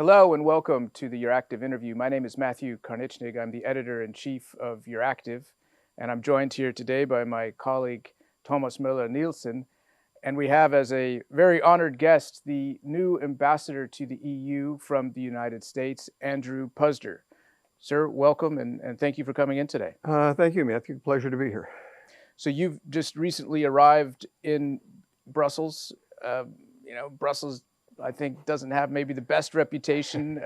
Hello and welcome to the Euractiv interview. My name is Matthew Karnichnig. I'm the editor-in-chief of Euractiv, and I'm joined here today by my colleague Thomas Müller-Nielsen. And we have as a very honored guest the new ambassador to the EU from the United States, Andrew Puzder. Sir, welcome and thank you for coming in today. Thank you, Matthew. Pleasure to be here. So you've just recently arrived in Brussels. Brussels, I think, doesn't have maybe the best reputation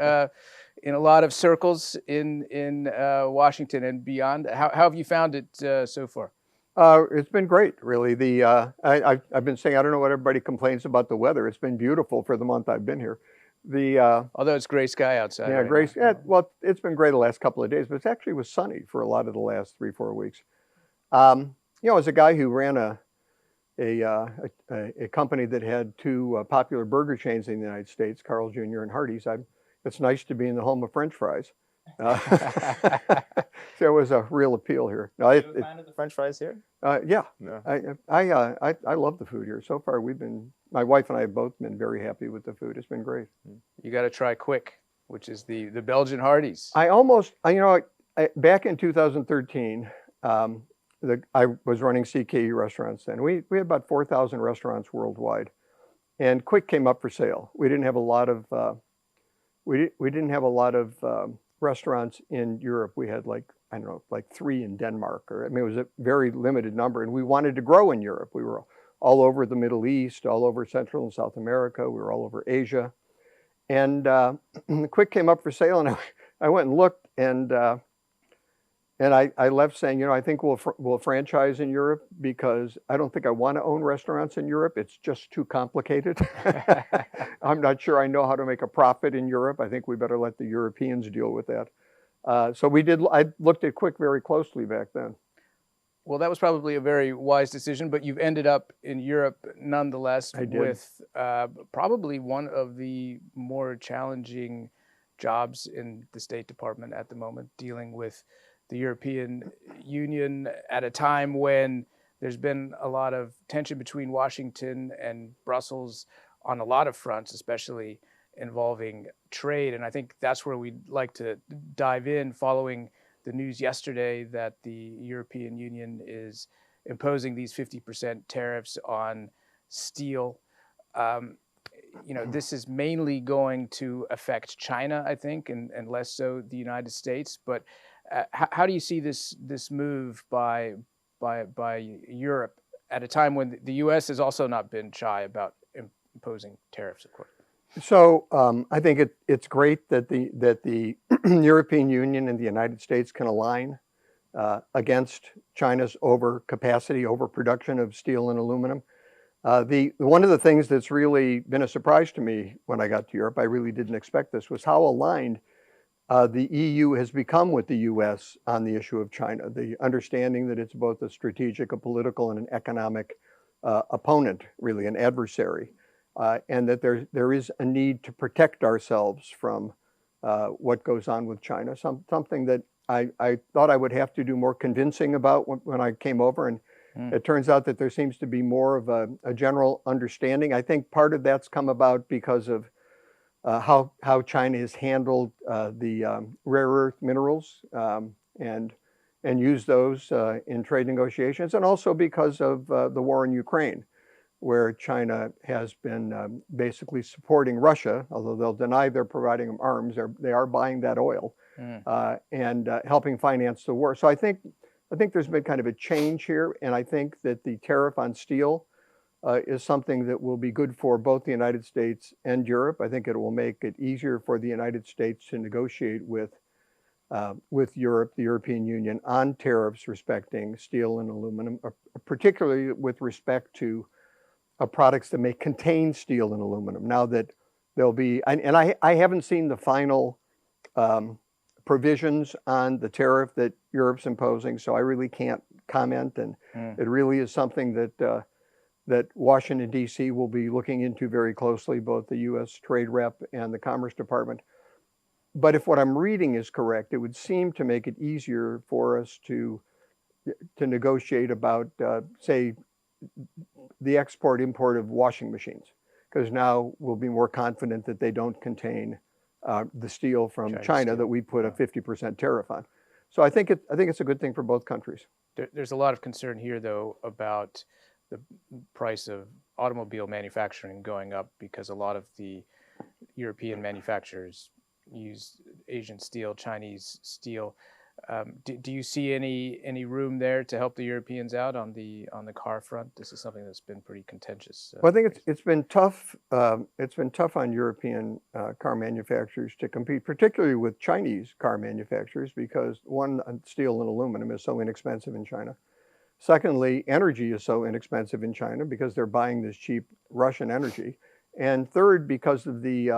in a lot of circles in Washington and beyond. How have you found it so far? It's been great, really. I've been saying, I don't know what everybody complains about the weather. It's been beautiful for the month I've been here. Although it's gray sky outside. Yeah, right gray. now. Yeah, well, it's been great the last couple of days, but it actually was sunny for a lot of the last 3-4 weeks. As a guy who ran a company that had two popular burger chains in the United States, Carl's Jr. and Hardee's, it's nice to be in the home of French fries. So it was a real appeal here. Are you a fan of the French fries here? Yeah, No. I love the food here. So far, my wife and I have both been very happy with the food. It's been great. You got to try Quick, which is the Belgian Hardee's. Back in 2013, I was running CKE restaurants then. We had about 4,000 restaurants worldwide, and Quick came up for sale. We didn't have a lot of restaurants in Europe. We had like 3 in Denmark, it was a very limited number, and we wanted to grow in Europe. We were all over the Middle East, all over Central and South America. We were all over Asia, and Quick came up for sale, and I went and looked, and I left saying, I think we'll franchise in Europe because I don't think I want to own restaurants in Europe. It's just too complicated. I'm not sure I know how to make a profit in Europe. I think we better let the Europeans deal with that. So we did. I looked at Quick very closely back then. Well, that was probably a very wise decision, but you've ended up in Europe nonetheless with probably one of the more challenging jobs in the State Department at the moment, dealing with the European Union at a time when there's been a lot of tension between Washington and Brussels on a lot of fronts, especially involving trade. And I think that's where we'd like to dive in, following the news yesterday that the European Union is imposing these 50% tariffs on steel. This is mainly going to affect China, I think, and less so the United States. But how do you see this move by Europe at a time when the U.S. has also not been shy about imposing tariffs, of course? So I think it's great that the European Union and the United States can align against China's overproduction of steel and aluminum. One of the things that's really been a surprise to me when I got to Europe, I really didn't expect this, was how aligned the EU has become with the U.S. on the issue of China. The understanding that it's both a strategic, a political, and an economic opponent, really an adversary, and that there is a need to protect ourselves from what goes on with China. Something that I thought I would have to do more convincing about when I came over, and it turns out that there seems to be more of a general understanding. I think part of that's come about because of how China has handled the rare earth minerals and used those in trade negotiations, and also because of the war in Ukraine, where China has been basically supporting Russia, although they'll deny they're providing them arms. They are buying that oil and helping finance the war. So I think there's been kind of a change here, and I think that the tariff on steel is something that will be good for both the United States and Europe. I think it will make it easier for the United States to negotiate with Europe, the European Union, on tariffs respecting steel and aluminum, particularly with respect to products that may contain steel and aluminum. Now that there'll be, and I haven't seen the final provisions on the tariff that Europe's imposing, so I really can't comment, and it really is something that Washington, D.C. will be looking into very closely, both the U.S. Trade Rep and the Commerce Department. But if what I'm reading is correct, it would seem to make it easier for us to negotiate about, say, the export-import of washing machines, because now we'll be more confident that they don't contain the steel from Chinese China steel. that we put a 50% tariff on. So I think it's a good thing for both countries. There's a lot of concern here, though, about the price of automobile manufacturing going up because a lot of the European manufacturers use Asian steel, Chinese steel. Do you see any room there to help the Europeans out on the car front? This is something that's been pretty contentious. Well, I think it's been tough. It's been tough on European car manufacturers to compete, particularly with Chinese car manufacturers, because one, steel and aluminum is so inexpensive in China. Secondly, energy is so inexpensive in China because they're buying this cheap Russian energy. And third, because of the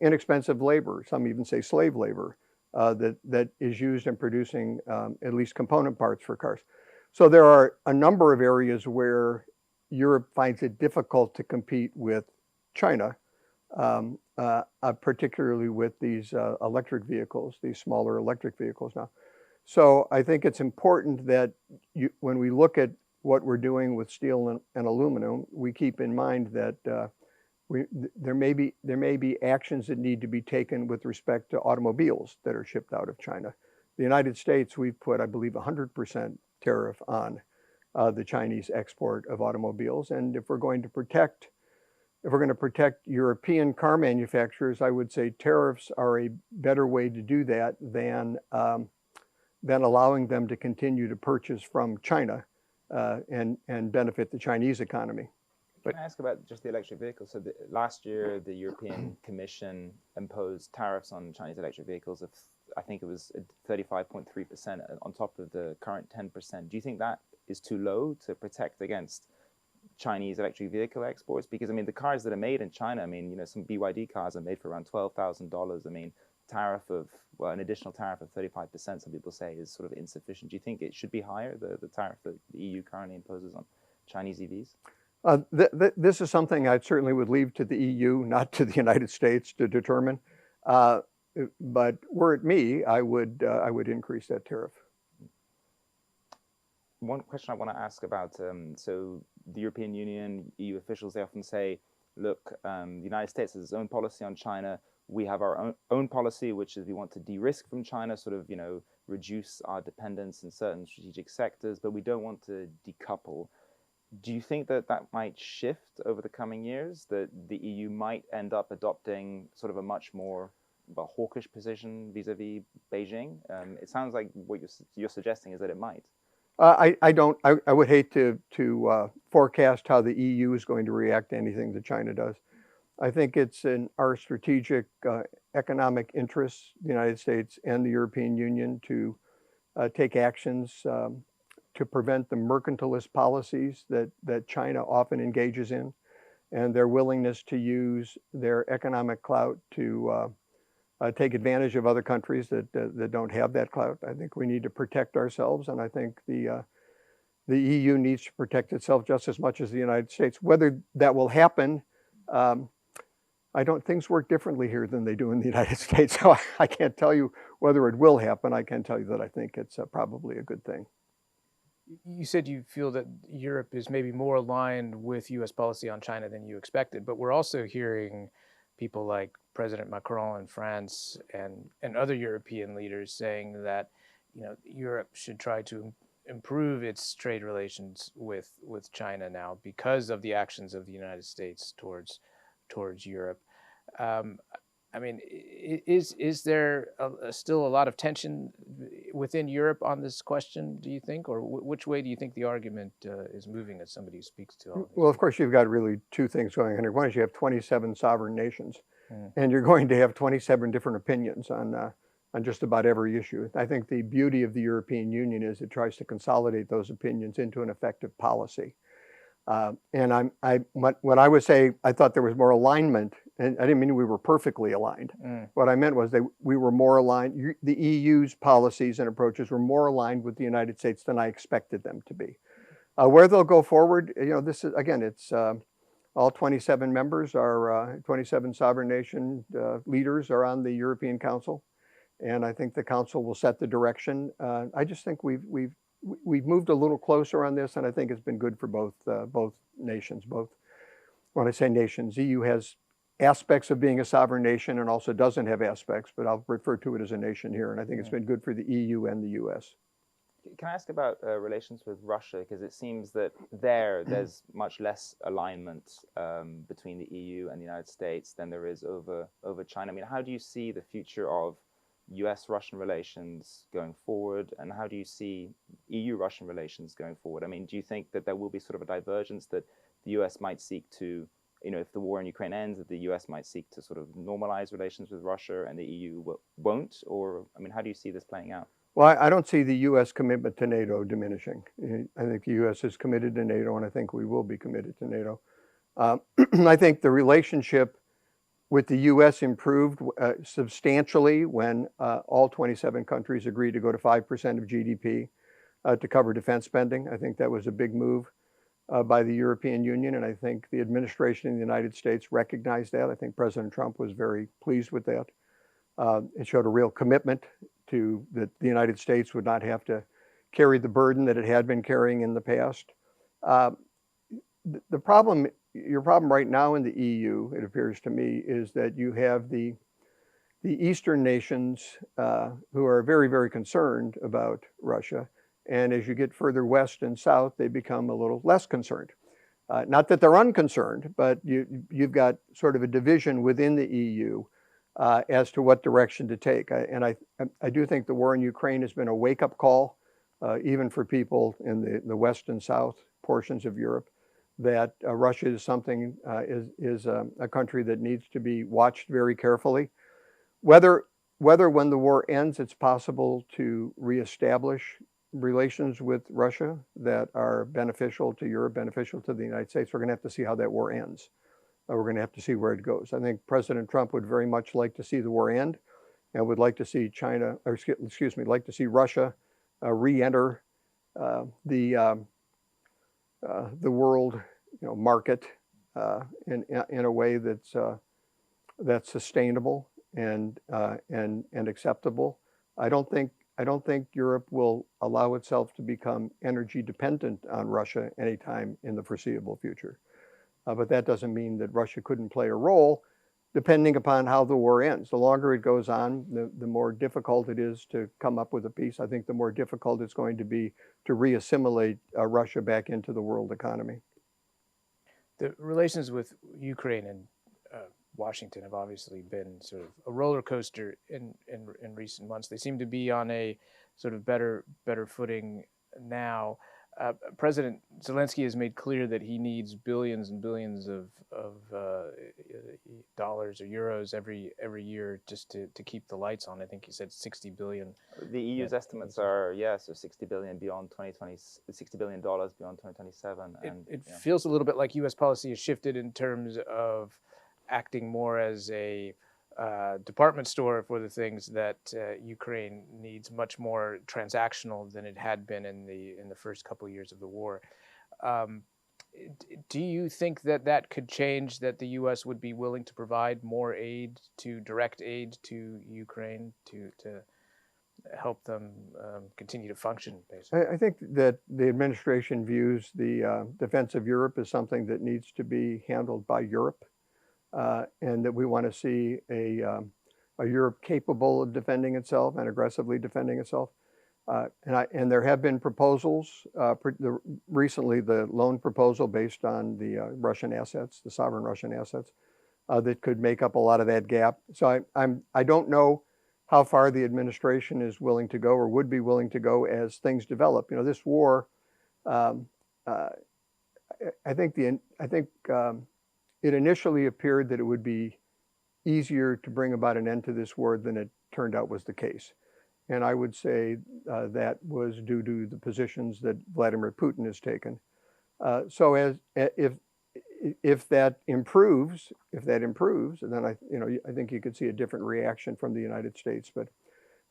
inexpensive labor, some even say slave labor, that is used in producing at least component parts for cars. So there are a number of areas where Europe finds it difficult to compete with China, particularly with these electric vehicles, these smaller electric vehicles now. So I think it's important that when we look at what we're doing with steel and aluminum, we keep in mind that there may be actions that need to be taken with respect to automobiles that are shipped out of China. The United States, we've put, I believe, 100% tariff on the Chinese export of automobiles. And if we're going to protect European car manufacturers, I would say tariffs are a better way to do that than allowing them to continue to purchase from China and benefit the Chinese economy. Can I ask about just the electric vehicles? So last year, the European Commission imposed tariffs on Chinese electric vehicles of, I think it was 35.3% on top of the current 10%. Do you think that is too low to protect against Chinese electric vehicle exports? Because, I mean, the cars that are made in China, I mean, you know, some BYD cars are made for around $12,000. I mean, an additional tariff of 35%, some people say, is sort of insufficient. Do you think it should be higher, the tariff that the EU currently imposes on Chinese EVs? This is something I certainly would leave to the EU, not to the United States, to determine. But were it me, I would increase that tariff. One question I want to ask about, so the European Union, EU officials, they often say, look, the United States has its own policy on China. We have our own policy, which is we want to de-risk from China, sort of, you know, reduce our dependence in certain strategic sectors, but we don't want to decouple. Do you think that might shift over the coming years, that the EU might end up adopting sort of a much more hawkish position vis-a-vis Beijing? It sounds like what you're suggesting is that it might. I would hate to forecast how the EU is going to react to anything that China does. I think it's in our strategic economic interests, the United States and the European Union, to take actions to prevent the mercantilist policies that China often engages in, and their willingness to use their economic clout to take advantage of other countries that don't have that clout. I think we need to protect ourselves, and I think the EU needs to protect itself just as much as the United States. Whether that will happen, things work differently here than they do in the United States, so I can't tell you whether it will happen. I can tell you that I think it's probably a good thing. You said you feel that Europe is maybe more aligned with U.S. policy on China than you expected, but we're also hearing people like President Macron in France and other European leaders saying that, you know, Europe should try to improve its trade relations with China now because of the actions of the United States towards Europe. I mean, is there still a lot of tension within Europe on this question, do you think? Or which way do you think the argument is moving as somebody who speaks to all this? Well, of course, you've got really two things going on here. One is you have 27 sovereign nations, and you're going to have 27 different opinions on just about every issue. I think the beauty of the European Union is it tries to consolidate those opinions into an effective policy. And when I would say I thought there was more alignment, and I didn't mean we were perfectly aligned. What I meant was we were more aligned. The EU's policies and approaches were more aligned with the United States than I expected them to be. Where they'll go forward, you know, this is, again, it's all 27 members are 27 sovereign nation leaders are on the European Council, and I think the Council will set the direction. I just think we've moved a little closer on this, and I think it's been good for both nations. Both, when I say nations, EU has aspects of being a sovereign nation and also doesn't have aspects, but I'll refer to it as a nation here. And I think it's been good for the EU and the US. Can I ask about relations with Russia? Because it seems that there's much less alignment between the EU and the United States than there is over China. I mean, how do you see the future of US-Russian relations going forward, and how do you see EU-Russian relations going forward? I mean, do you think that there will be sort of a divergence, that the US might seek to, if the war in Ukraine ends, that the US might seek to sort of normalize relations with Russia and the EU won't? Or, I mean, how do you see this playing out? Well, I don't see the U.S. commitment to NATO diminishing. I think the U.S. is committed to NATO, and I think we will be committed to NATO. I think the relationship with the U.S. improved substantially when all 27 countries agreed to go to 5% of GDP to cover defense spending. I think that was a big move by the European Union, and I think the administration in the United States recognized that. I think President Trump was very pleased with that. It showed a real commitment to that the United States would not have to carry the burden that it had been carrying in the past. Your problem right now in the EU, it appears to me, is that you have the Eastern nations who are very, very concerned about Russia. And as you get further west and south, they become a little less concerned. Not that they're unconcerned, but you've got sort of a division within the EU as to what direction to take. I do think the war in Ukraine has been a wake-up call, even for people in the west and south portions of Europe, that Russia is something, is a country that needs to be watched very carefully. Whether when the war ends, it's possible to reestablish relations with Russia that are beneficial to Europe, beneficial to the United States, we're going to have to see how that war ends. We're going to have to see where it goes. I think President Trump would very much like to see the war end, and would like to see like to see Russia re-enter the world, market in a way that's sustainable and acceptable. I don't think Europe will allow itself to become energy dependent on Russia anytime in the foreseeable future. But that doesn't mean that Russia couldn't play a role, depending upon how the war ends. The longer it goes on, the more difficult it is to come up with a peace. I think the more difficult it's going to be to re-assimilate Russia back into the world economy. The relations with Ukraine and Washington have obviously been sort of a roller coaster in recent months. They seem to be on a sort of better footing now. President Zelensky has made clear that he needs billions and billions of dollars or euros every year just to keep the lights on. I think he said 60 billion. The EU's estimates are, so 60 billion beyond 2020, $60 billion beyond 2027. And it feels a little bit like U.S. policy has shifted in terms of acting more as a department store for the things that Ukraine needs, much more transactional than it had been in the first couple of years of the war. Do you think that could change, that the U.S. would be willing to provide more aid, direct aid to Ukraine to help them continue to function, basically? I think that the administration views the defense of Europe as something that needs to be handled by Europe. And that we want to see a Europe capable of defending itself and aggressively defending itself. And there have been proposals, recently the loan proposal based on the Russian assets, the sovereign Russian assets, that could make up a lot of that gap. So I don't know how far the administration is willing to go or would be willing to go as things develop. This war, I think it initially appeared that it would be easier to bring about an end to this war than it turned out was the case. And I would say that was due to the positions that Vladimir Putin has taken. So if that improves, then I think you could see a different reaction from the United States. But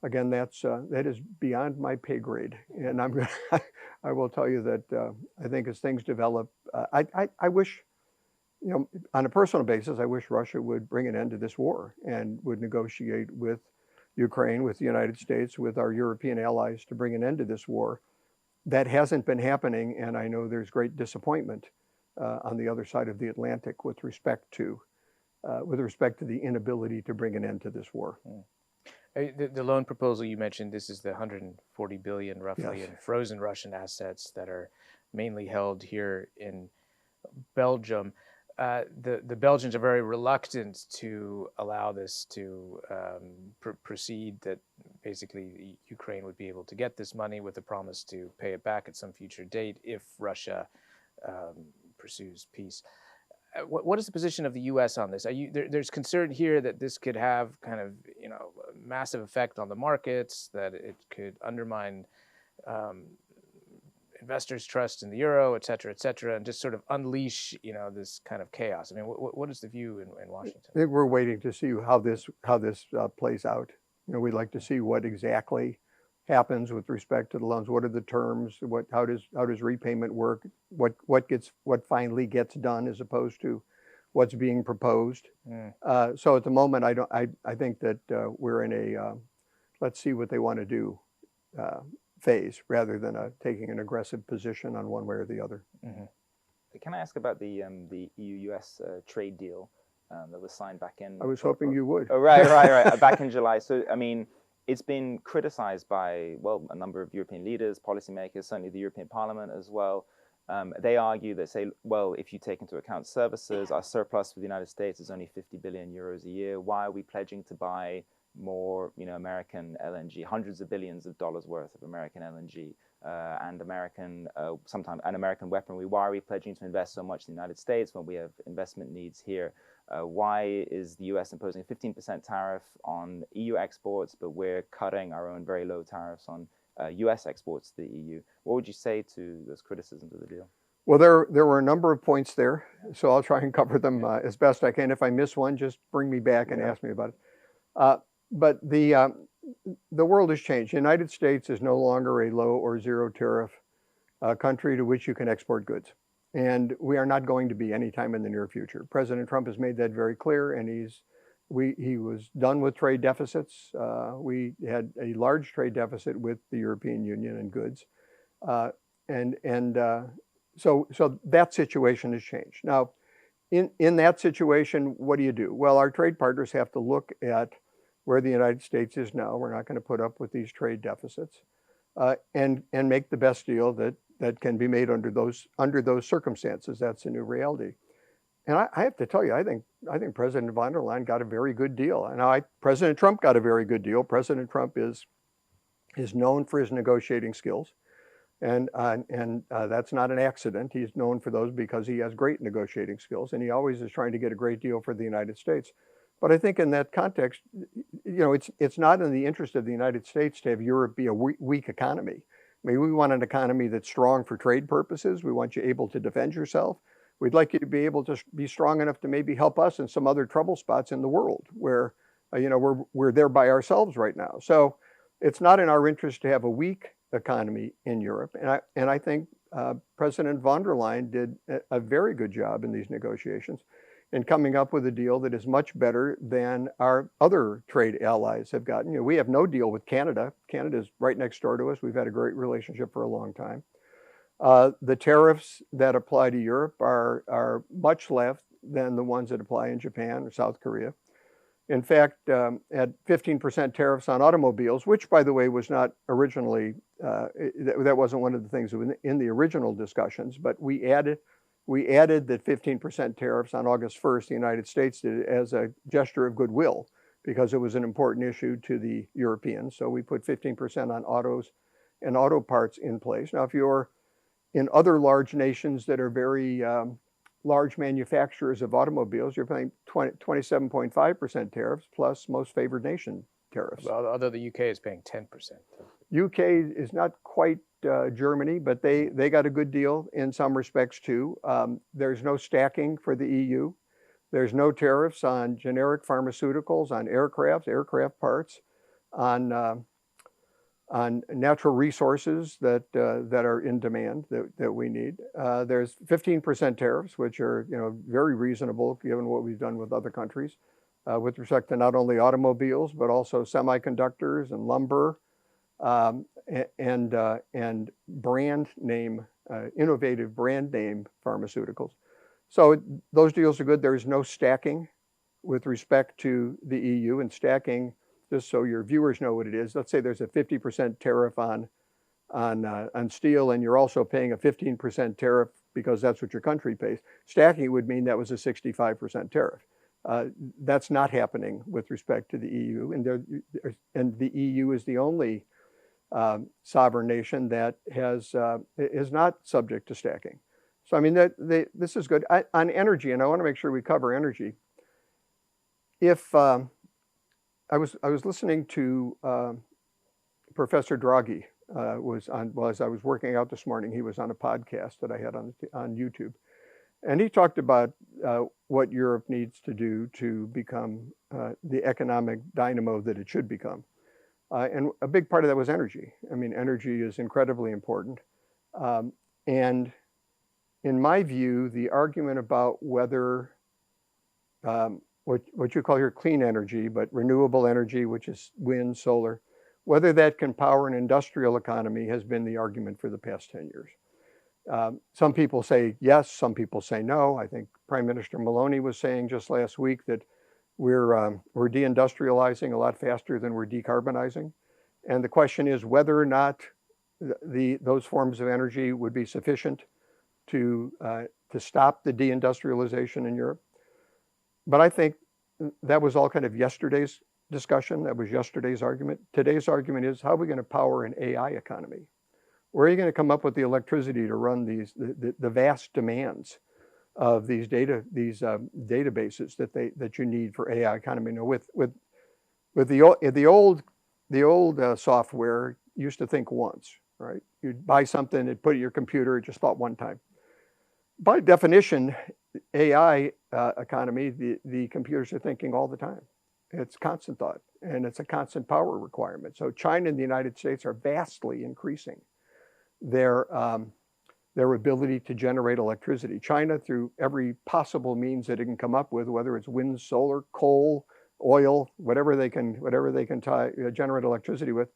again, that is beyond my pay grade, and I will tell you that I think as things develop, I wish. On a personal basis, I wish Russia would bring an end to this war and would negotiate with Ukraine, with the United States, with our European allies to bring an end to this war. That hasn't been happening, and I know there's great disappointment on the other side of the Atlantic with respect to with respect to the inability to bring an end to this war. The loan proposal you mentioned, this is the 140 billion roughly Yes. in frozen Russian assets that are mainly held here in Belgium. The Belgians are very reluctant to allow this to proceed, that basically Ukraine would be able to get this money with a promise to pay it back at some future date if Russia pursues peace. What is the position of the U.S. on this? There's concern here that this could have kind of a massive effect on the markets, that it could undermine investors' trust in the euro, et cetera, and just sort of unleash this kind of chaos. I mean, what is the view in Washington? I think we're waiting to see how this plays out. We'd like to see what exactly happens with respect to the loans. What are the terms? How does repayment work? What finally gets done as opposed to what's being proposed? So at the moment, I think that we're in a let's see what they want to do phase, rather than taking an aggressive position on one way or the other. Mm-hmm. Can I ask about the EU-US trade deal that was signed back in? I was hoping you would. Oh, right. Back in July. So, I mean, it's been criticized by, well, a number of European leaders, policymakers, certainly the European Parliament as well. They argue that, say, well, if you take into account services, our surplus for the United States is only 50 billion euros a year. Why are we pledging to buy more, American LNG, hundreds of billions of dollars worth of American LNG and American weaponry? Why are we pledging to invest so much in the United States when we have investment needs here? Why is the U.S. imposing a 15% tariff on EU exports, but we're cutting our own very low tariffs on U.S. exports to the EU? What would you say to those criticisms of the deal? Well, there were a number of points there, so I'll try and cover them as best I can. If I miss one, just bring me back and ask me about it. But the world has changed. The United States is no longer a low or zero tariff country to which you can export goods. And we are not going to be anytime in the near future. President Trump has made that very clear, and he was done with trade deficits. We had a large trade deficit with the European Union in goods. So that situation has changed. Now, in that situation, what do? Well, our trade partners have to look at where the United States is now. We're not going to put up with these trade deficits, and make the best deal that can be made under those circumstances. That's a new reality. And I have to tell you, I think President von der Leyen got a very good deal. And President Trump got a very good deal. President Trump is known for his negotiating skills, and that's not an accident. He's known for those because he has great negotiating skills, and he always is trying to get a great deal for the United States. But I think in that context, it's not in the interest of the United States to have Europe be a weak economy. I mean, we want an economy that's strong for trade purposes. We want you able to defend yourself. We'd like you to be able to be strong enough to maybe help us in some other trouble spots in the world where, we're there by ourselves right now. So it's not in our interest to have a weak economy in Europe. And I think President von der Leyen did a very good job in these negotiations in coming up with a deal that is much better than our other trade allies have gotten. We have no deal with Canada. Canada's right next door to us. We've had a great relationship for a long time. The tariffs that apply to Europe are much less than the ones that apply in Japan or South Korea. In fact, at 15% tariffs on automobiles, which, by the way, was not originally, that wasn't one of the things in the original discussions, but we added that 15% tariffs on August 1st, the United States did as a gesture of goodwill because it was an important issue to the Europeans. So we put 15% on autos and auto parts in place. Now, if you're in other large nations that are very large manufacturers of automobiles, you're paying 27.5% tariffs plus most favored nation tariffs. Well, although the UK is paying 10%. UK is not quite Germany, but they got a good deal in some respects too. There's no stacking for the EU. There's no tariffs on generic pharmaceuticals, on aircraft parts, on natural resources that are in demand that we need. There's 15% tariffs, which are very reasonable given what we've done with other countries, with respect to not only automobiles but also semiconductors and lumber. And brand name, innovative brand name pharmaceuticals. So those deals are good. There is no stacking with respect to the EU and stacking, just so your viewers know what it is. Let's say there's a 50% tariff on steel, and you're also paying a 15% tariff because that's what your country pays. Stacking would mean that was a 65% tariff. That's not happening with respect to the EU, and the EU is the only sovereign nation that is not subject to stacking. So I mean this is good. On energy, and I want to make sure we cover energy. If I was listening to Professor Draghi as I was working out this morning. He was on a podcast that I had on YouTube, and he talked about what Europe needs to do to become the economic dynamo that it should become. And a big part of that was energy. I mean, energy is incredibly important. And in my view, the argument about whether what you call here clean energy, but renewable energy, which is wind, solar, whether that can power an industrial economy has been the argument for the past 10 years. Some people say yes, some people say no. I think Prime Minister Maloney was saying just last week that we're deindustrializing a lot faster than we're decarbonizing. And the question is whether or not those forms of energy would be sufficient to stop the deindustrialization in Europe. But I think that was all kind of yesterday's discussion. That was yesterday's argument. Today's argument is, how are we going to power an AI economy? Where are you going to come up with the electricity to run the vast demands of these databases that you need for AI economy? You know, with the old software, you used to think once, right? You'd buy something, it'd put it in your computer, it just thought one time. By definition, AI economy, the computers are thinking all the time. It's constant thought, and it's a constant power requirement. So China and the United States are vastly increasing their ability to generate electricity. China, through every possible means that it can come up with, whether it's wind, solar, coal, oil, whatever they can generate electricity with.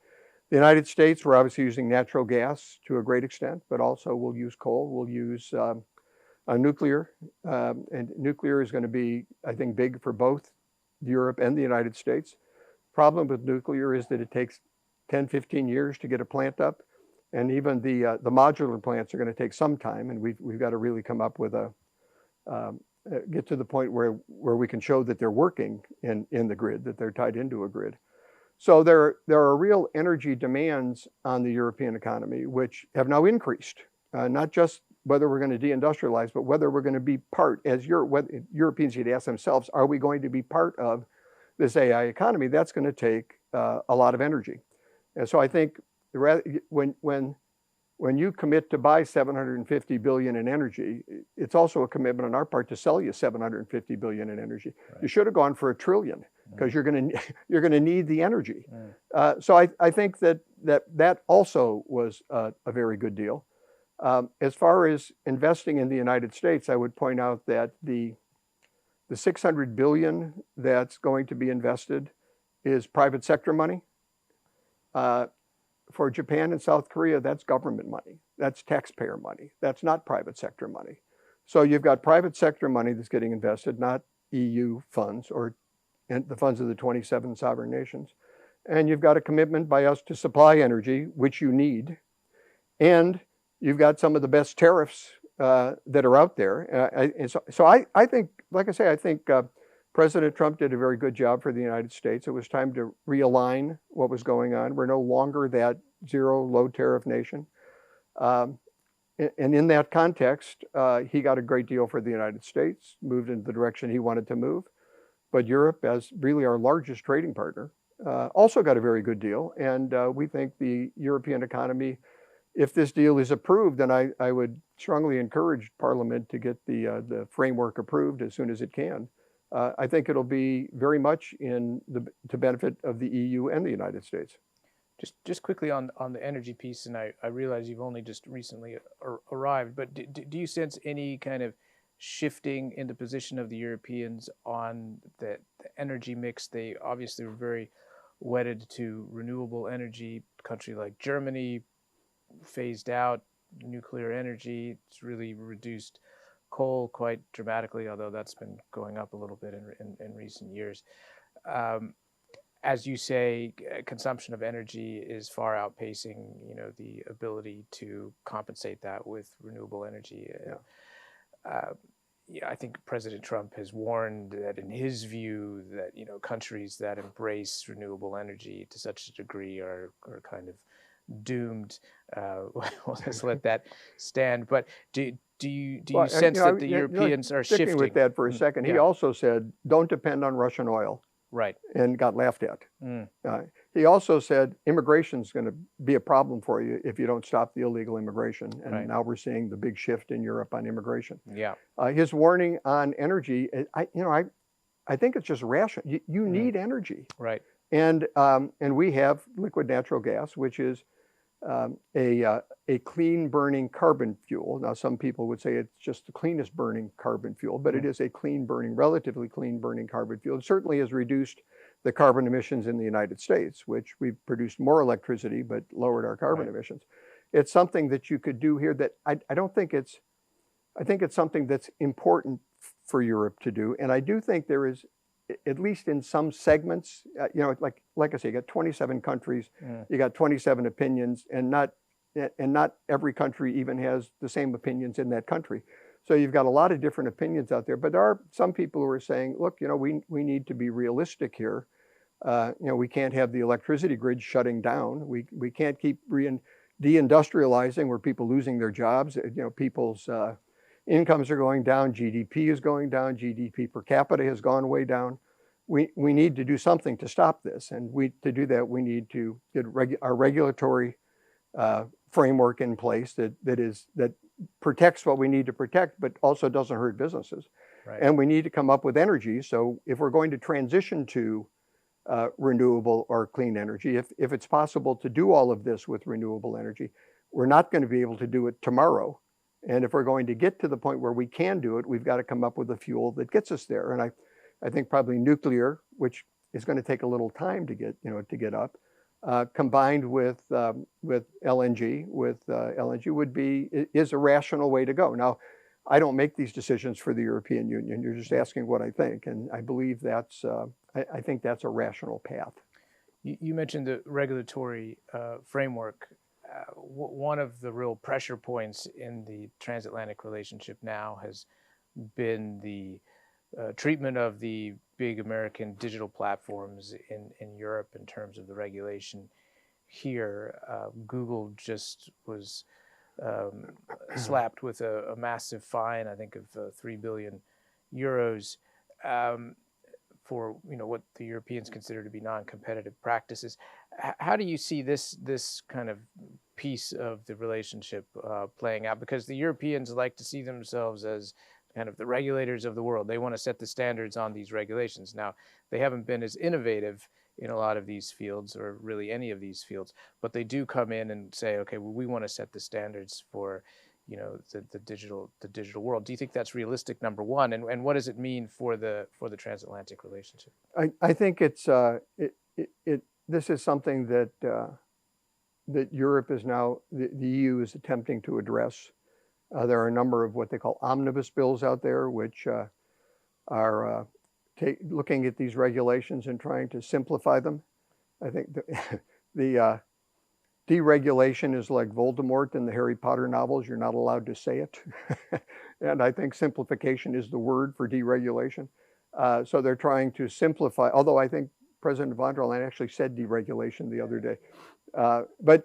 The United States, we're obviously using natural gas to a great extent, but also we'll use coal, we'll use nuclear, and nuclear is going to be, I think, big for both Europe and the United States. Problem with nuclear is that it takes 10, 15 years to get a plant up, and even the modular plants are going to take some time, and we've got to really come up with get to the point where we can show that they're working in the grid, that they're tied into a grid. So there are real energy demands on the European economy, which have now increased, not just whether we're going to deindustrialize, but whether we're going to be part, as Europeans need to ask themselves, are we going to be part of this AI economy? That's going to take a lot of energy. And so I think when you commit to buy $750 billion in energy, it's also a commitment on our part to sell you $750 billion in energy. Right. You should have gone for $1 trillion because you're going to need the energy. So I think that also was a very good deal. As far as investing in the United States, I would point out that the $600 billion that's going to be invested is private sector money. For Japan and South Korea, that's government money. That's taxpayer money. That's not private sector money. So you've got private sector money that's getting invested, not EU funds or the funds of the 27 sovereign nations. And you've got a commitment by us to supply energy, which you need. And you've got some of the best tariffs that are out there. So I think, like I say, I think President Trump did a very good job for the United States. It was time to realign what was going on. We're no longer that zero low tariff nation. And in that context, he got a great deal for the United States, moved in the direction he wanted to move. But Europe, as really our largest trading partner, also got a very good deal. And we think the European economy, if this deal is approved, then I would strongly encourage Parliament to get the framework approved as soon as it can. I think it'll be very much to benefit of the EU and the United States. Just quickly on the energy piece, and I realize you've only just recently arrived, but do you sense any kind of shifting in the position of the Europeans on the energy mix? They obviously were very wedded to renewable energy. A country like Germany phased out nuclear energy. It's really reduced coal quite dramatically, although that's been going up a little bit in recent years. As you say, consumption of energy is far outpacing, the ability to compensate that with renewable energy. Yeah, I think President Trump has warned that, in his view, that countries that embrace renewable energy to such a degree are kind of doomed. We'll just let that stand. But do you sense that the Europeans are shifting? Sticking with that for a second, he also said, "Don't depend on Russian oil." Right. And got laughed at. He also said immigration is going to be a problem for you if you don't stop the illegal immigration. And now we're seeing the big shift in Europe on immigration. Yeah. His warning on energy, I think it's just rational. You need energy. Right. And we have liquid natural gas, which is a clean burning carbon fuel. Now, some people would say it's just the cleanest burning carbon fuel, but it is a clean burning, relatively clean burning carbon fuel. It certainly has reduced the carbon emissions in the United States, which we've produced more electricity, but lowered our carbon emissions. It's something that you could do here that I think it's something that's important for Europe to do. And I do think there is, at least in some segments, like I say, you got 27 countries, you got 27 opinions, and not every country even has the same opinions in that country. So you've got a lot of different opinions out there, but there are some people who are saying, look, we need to be realistic here. We can't have the electricity grid shutting down. We can't keep deindustrializing where people losing their jobs. People's incomes are going down, GDP is going down, GDP per capita has gone way down. We need to do something to stop this, and to do that we need to get our regulatory framework in place that protects what we need to protect, but also doesn't hurt businesses. Right. And we need to come up with energy. So if we're going to transition to renewable or clean energy, if it's possible to do all of this with renewable energy, we're not going to be able to do it tomorrow. And if we're going to get to the point where we can do it, we've got to come up with a fuel that gets us there. And I think probably nuclear, which is going to take a little time to get up, combined with LNG, is a rational way to go. Now, I don't make these decisions for the European Union. You're just asking what I think, and I believe I think that's a rational path. You mentioned the regulatory framework. One of the real pressure points in the transatlantic relationship now has been the treatment of the big American digital platforms in Europe in terms of the regulation here. Google just was slapped with a massive fine, I think of 3 billion euros for what the Europeans consider to be non-competitive practices. How do you see this kind of piece of the relationship playing out? Because the Europeans like to see themselves as kind of the regulators of the world. They want to set the standards on these regulations. Now, they haven't been as innovative in a lot of these fields, or really any of these fields, but they do come in and say, okay, well, we want to set the standards for the digital world. Do you think that's realistic, number one, and what does it mean for the transatlantic relationship? I think it's this is something that that Europe is now, the EU is attempting to address. There are a number of what they call omnibus bills out there, which are looking at these regulations and trying to simplify them. I think the deregulation is like Voldemort in the Harry Potter novels. You're not allowed to say it. And I think simplification is the word for deregulation. So they're trying to simplify, although I think President von der Leyen actually said deregulation the other day. But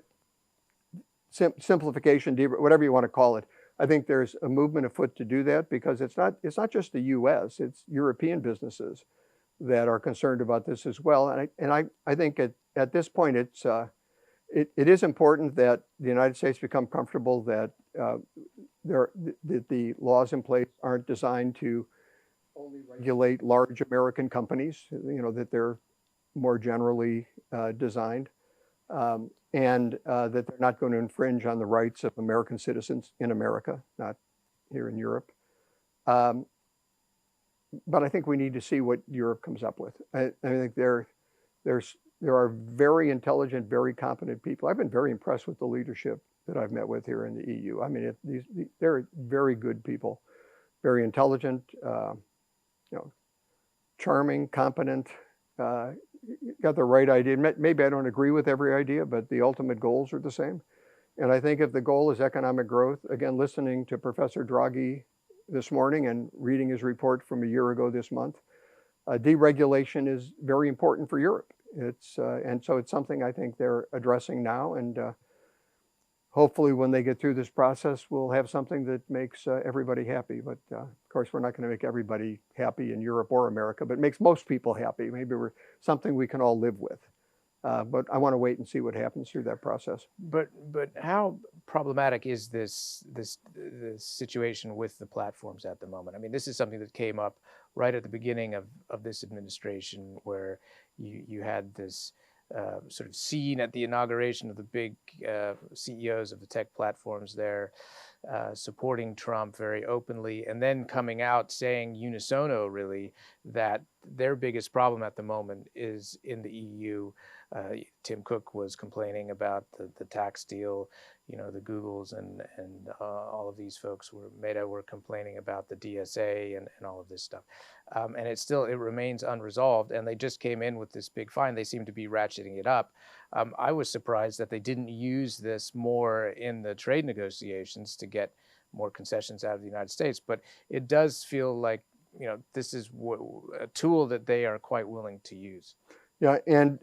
simplification, whatever you want to call it, I think there's a movement afoot to do that, because it's not just the U.S., it's European businesses that are concerned about this as well. And I think at this point it is important that the United States become comfortable that the laws in place aren't designed to only regulate large American companies, that they're more generally designed, and that they're not going to infringe on the rights of American citizens in America, not here in Europe. But I think we need to see what Europe comes up with. I think there are very intelligent, very competent people. I've been very impressed with the leadership that I've met with here in the EU. I mean, they're very good people. very intelligent, charming, competent, got the right idea. Maybe I don't agree with every idea, but the ultimate goals are the same. And I think if the goal is economic growth, again, listening to Professor Draghi this morning and reading his report from a year ago this month, deregulation is very important for Europe. And so it's something I think they're addressing now. And hopefully when they get through this process, we'll have something that makes everybody happy. But of course, we're not going to make everybody happy in Europe or America, but makes most people happy. Maybe we're something we can all live with. But I want to wait and see what happens through that process. But how problematic is this situation with the platforms at the moment? I mean, this is something that came up right at the beginning of this administration, where you had this sort of scene at the inauguration of the big CEOs of the tech platforms there, supporting Trump very openly, and then coming out saying unisono, really, that their biggest problem at the moment is in the EU. Tim Cook was complaining about the tax deal. You know, the Googles and all of these folks Meta were complaining about the DSA and all of this stuff. And it remains unresolved. And they just came in with this big fine. They seem to be ratcheting it up. I was surprised that they didn't use this more in the trade negotiations to get more concessions out of the United States. But it does feel like, you know, this is a tool that they are quite willing to use. Yeah, and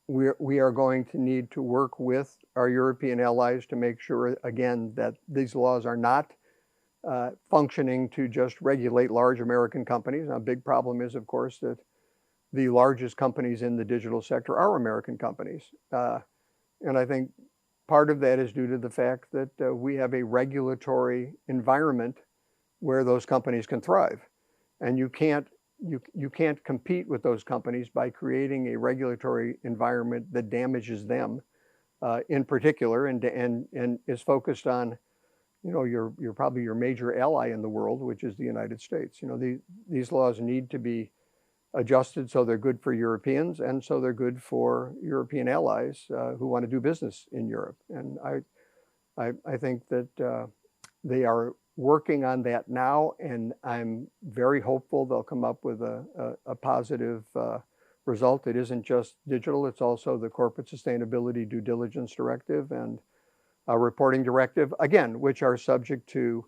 we are going to need to work with our European allies to make sure, again, that these laws are not functioning to just regulate large American companies. Now, a big problem is, of course, that the largest companies in the digital sector are American companies. And I think part of that is due to the fact that we have a regulatory environment where those companies can thrive. And you can't compete with those companies by creating a regulatory environment that damages them in particular, and is focused on, you know, your probably your major ally in the world, which is the United States. You know, these laws need to be adjusted so they're good for Europeans, and so they're good for European allies who want to do business in Europe. And I think that they are working on that now, and I'm very hopeful they'll come up with a positive result. It isn't just digital, it's also the Corporate Sustainability Due Diligence Directive and a reporting directive, again, which are subject to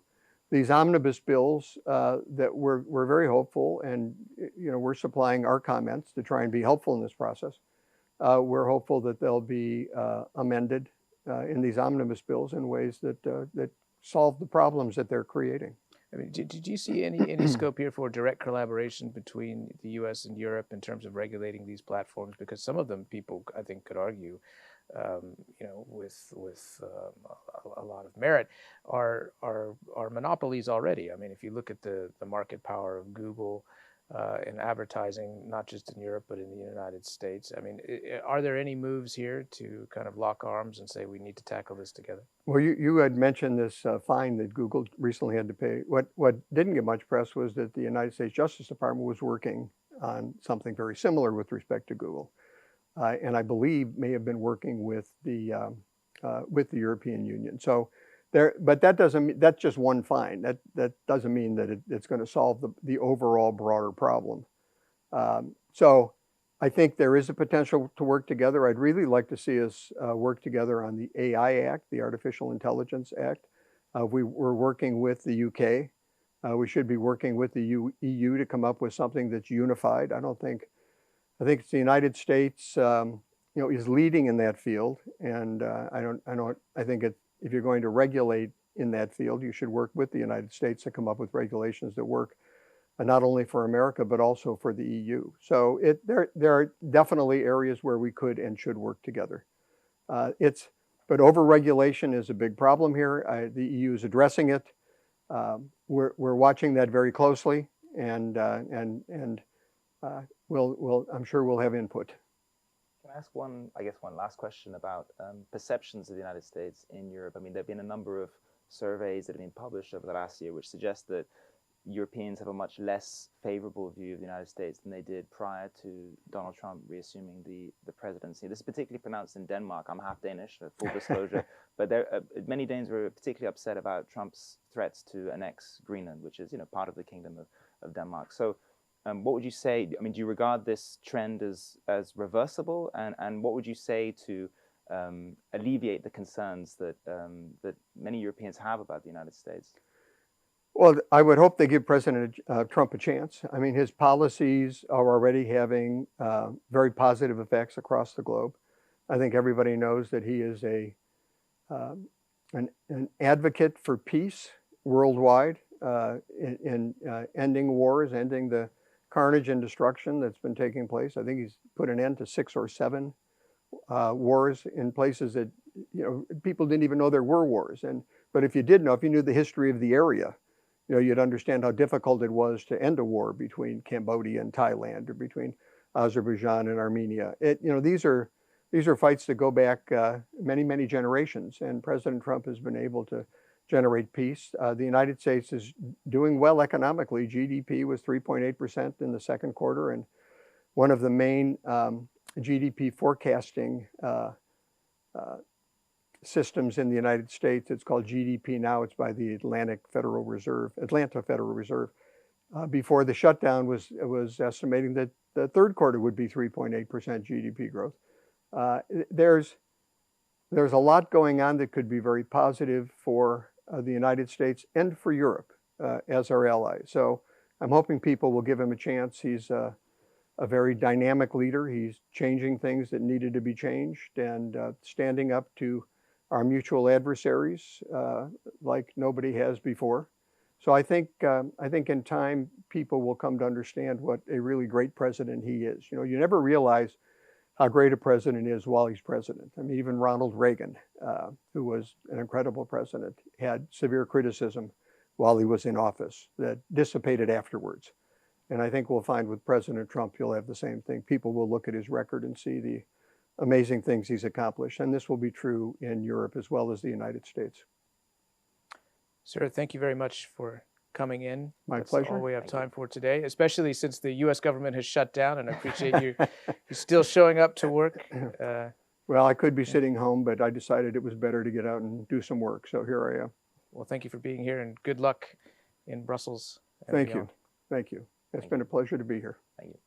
these omnibus bills that we're very hopeful, and you know, we're supplying our comments to try and be helpful in this process. We're hopeful that they'll be amended in these omnibus bills in ways that solve the problems that they're creating. I mean, did you see any scope here for direct collaboration between the U.S. and Europe in terms of regulating these platforms? Because some of them, people, I think, could argue, you know, with a lot of merit, are monopolies already. I mean, if you look at the market power of Google in advertising, not just in Europe, but in the United States. I mean, are there any moves here to kind of lock arms and say we need to tackle this together? Well, you had mentioned this fine that Google recently had to pay. What didn't get much press was that the United States Justice Department was working on something very similar with respect to Google. And I believe may have been working with the European Union. So but that's just one fine. That doesn't mean that it's going to solve the overall broader problem. So I think there is a potential to work together. I'd really like to see us work together on the AI Act, the Artificial Intelligence Act. We're working with the UK. We should be working with the EU to come up with something that's unified. I think it's the United States, you know, is leading in that field, and I think if you're going to regulate in that field, you should work with the United States to come up with regulations that work not only for America, but also for the EU. So there are definitely areas where we could and should work together. But over-regulation is a big problem here. The EU is addressing it. We're watching that very closely, and I'm sure we'll have input. Can I ask one last question about perceptions of the United States in Europe? I mean, there have been a number of surveys that have been published over the last year which suggest that Europeans have a much less favorable view of the United States than they did prior to Donald Trump reassuming the presidency. This is particularly pronounced in Denmark. I'm half Danish, full disclosure, but many Danes were particularly upset about Trump's threats to annex Greenland, which is part of the Kingdom of Denmark. So what would you say? I mean, do you regard this trend as reversible? And what would you say to alleviate the concerns that many Europeans have about the United States? Well, I would hope they give President Trump a chance. I mean, his policies are already having very positive effects across the globe. I think everybody knows that he is an advocate for peace worldwide, in ending wars, ending the carnage and destruction that's been taking place. I think he's put an end to 6 or 7 wars in places that people didn't even know there were wars. But if you did know, if you knew the history of the area, you'd understand how difficult it was to end a war between Cambodia and Thailand, or between Azerbaijan and Armenia. These are fights that go back many, many generations, and President Trump has been able to generate peace. The United States is doing well economically. GDP was 3.8% in the second quarter, and one of the main GDP forecasting systems in the United States, it's called GDP now. It's by the Atlanta Federal Reserve. Before the shutdown was estimating that the third quarter would be 3.8% GDP growth. There's a lot going on that could be very positive for the United States and for Europe as our ally. So I'm hoping people will give him a chance. He's a very dynamic leader. He's changing things that needed to be changed, and standing up to our mutual adversaries like nobody has before. So I think in time people will come to understand what a really great president he is. You never realize how great a president is while he's president. I mean, even Ronald Reagan, who was an incredible president, had severe criticism while he was in office that dissipated afterwards. And I think we'll find with President Trump, you'll have the same thing. People will look at his record and see the amazing things he's accomplished. And this will be true in Europe as well as the United States. Sir, thank you very much for coming in. My That's pleasure. all we have time for today, especially since the U.S. government has shut down, and I appreciate you still showing up to work. Well, I could be sitting home, but I decided it was better to get out and do some work. So here I am. Well, thank you for being here, and good luck in Brussels. Thank you. Thank you. It's been a pleasure to be here. Thank you.